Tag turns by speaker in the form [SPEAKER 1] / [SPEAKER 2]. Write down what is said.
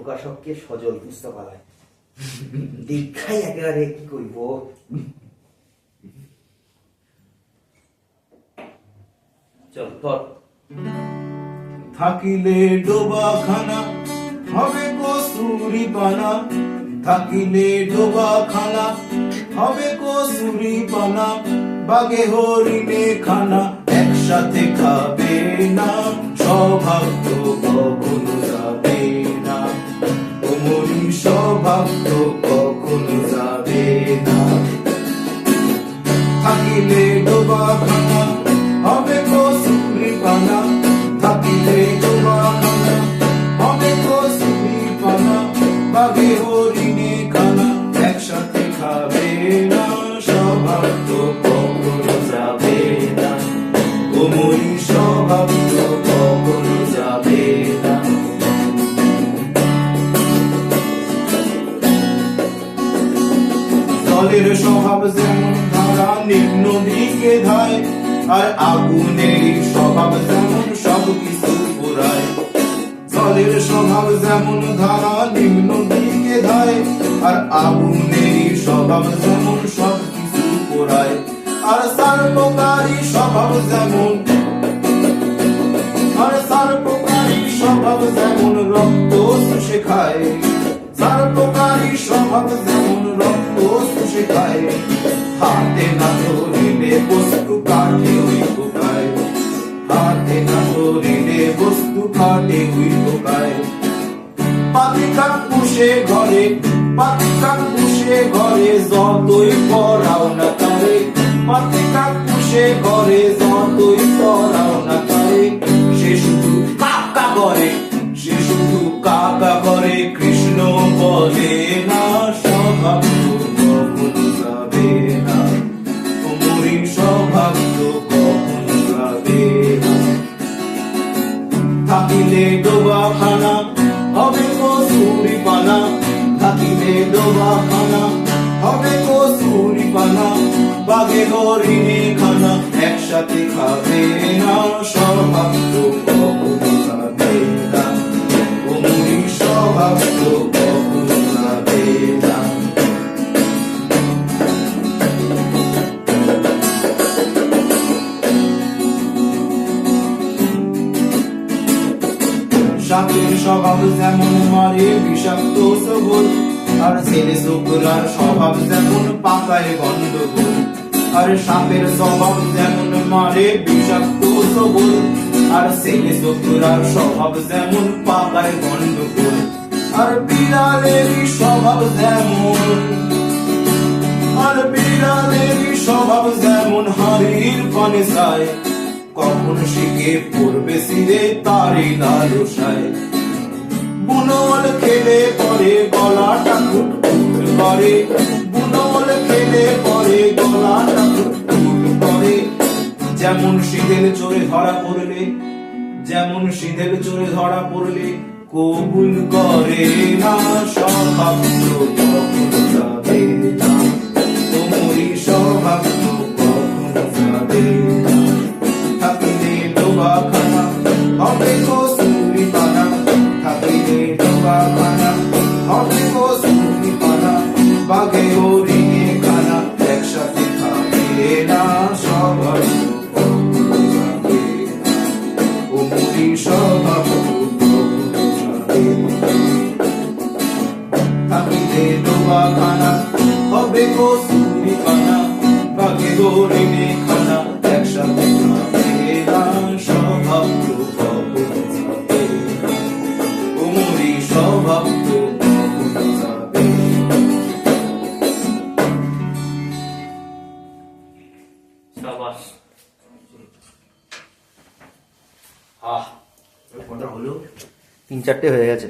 [SPEAKER 1] প্রকাশককে সজল পুস্তকালয় দীক্ষাই একেবারে কি কইব। চল ধর।
[SPEAKER 2] থাকিলে ডোবাখানা হবে কসুরি পানা, থাকিলে ডোবাখানা হবে কসুরি পানা, বাগে হরিণে খানা একসাথে খাবে না, স্বভাব তো কখনো যাবে না, ওমরি স্বভাব তো কখনো যাবে না। থাকিলে ডোবাখানা হবে কসুরি পানা, থাকিলে ডোবাখানা হবে কসুরি পানা, বাগে হরিণে খানা একসাথে খাবে না, স্বভাব তো কখনো যাবে না, ওমরি স্বভাব তো কখনো যাবে না। জলের স্বভাব যেমন ধারা নিম্ন দিকে ধায়, আর আগুনের স্বভাব যেমন সব কিছু পোড়ায়। জলের স্বভাব যেমন ধারা নিম্ন দিকে ধায়, আর আগুনের স্বভাব যেমন সব কিছু পোড়ায়। আর সার্বকারী স্বভাব যেমন, আর সার্বকারী স্বভাব যেমন রক্ত শুষে খায়, সার্বকারী স্বভাব যেমন রক্ত শুষে খায়। হাতে না ধরিলে বস্তু কাটে ওই পোকায়, হাতে না ধরিলে বস্তু কাটে ওই পোকায়। পাতিকাক পুষে ঘরে, পাতিকাক পুষে ঘরে যতই পড়াও না তারে, পাতিকাক পুষে ঘরে যতই পড়াও না তারে, সে শুধু কাকা করে, সে শুধু কাকা করে, কৃষ্ণ বলে না, স্বভাব তো কখনো যাবে না, ওমরি স্বভাব তো কখনো যাবে না। থাকিলে ডোবাখানা হবে কসুরি পানা, থাকিলে ডোবাখানা হবে কসুরি পানা, বাগে হরিণে খানা একসাথে খাবে না, স্বভাব তো কখনো যাবে না, ওমরি স্বভাব তো কখনো যাবে না। সাপের স্বভাব যেমন মারে বিষাক্ত সবল, আর ছেলে শুক্রার স্বভাব যেমন পাকায় গন্ডগোল। আর সাপের স্বভাব যেমন মারে বিষাক্ত সবল, আর ছেলে শুক্রার স্বভাব যেমন পাকায় গন্ডগোল। আর বিড়ালের স্বভাব যেমন, আর বিড়ালের স্বভাব যেমন হাড়ির পানে চায়, কখন শিখে পড়বে সিরে তারি লালসায়। বুনল খেলে পরে গলাটা কুটকুট করে, বুনল খেলে পরে গলাটা কুটকুট করে। যেমন সিধেল চোরে ধরা পড়লে, যেমন সিধেল চোরে ধরা পড়লে কবুল করে না, স্বভাব তো কখনো যাবে না, ওমরি স্বভাব তো কখনো যাবে না। থাকিলে ডোবাখানা হবে কসুরি পানা, থাকিলে ডোবাখানা হবে কসুরি পানা, বাগে হরিণে খানা একসাথে খাবে না, স্বভাব তো কখনো যাবে না, ওমরি স্বভাব তো কখনো যাবে না। থাকিলে ডোবাখানা হবে কসুরি পানা, বাগে হরিণে খানা একসাথে খাবে না, স্বভাব তো কখনো যাবে না, ওমরি স্বভাব তো কখনো যাবে না।
[SPEAKER 1] সাবাস। কটা হলো?
[SPEAKER 3] 3-4টে হয়ে গেছে।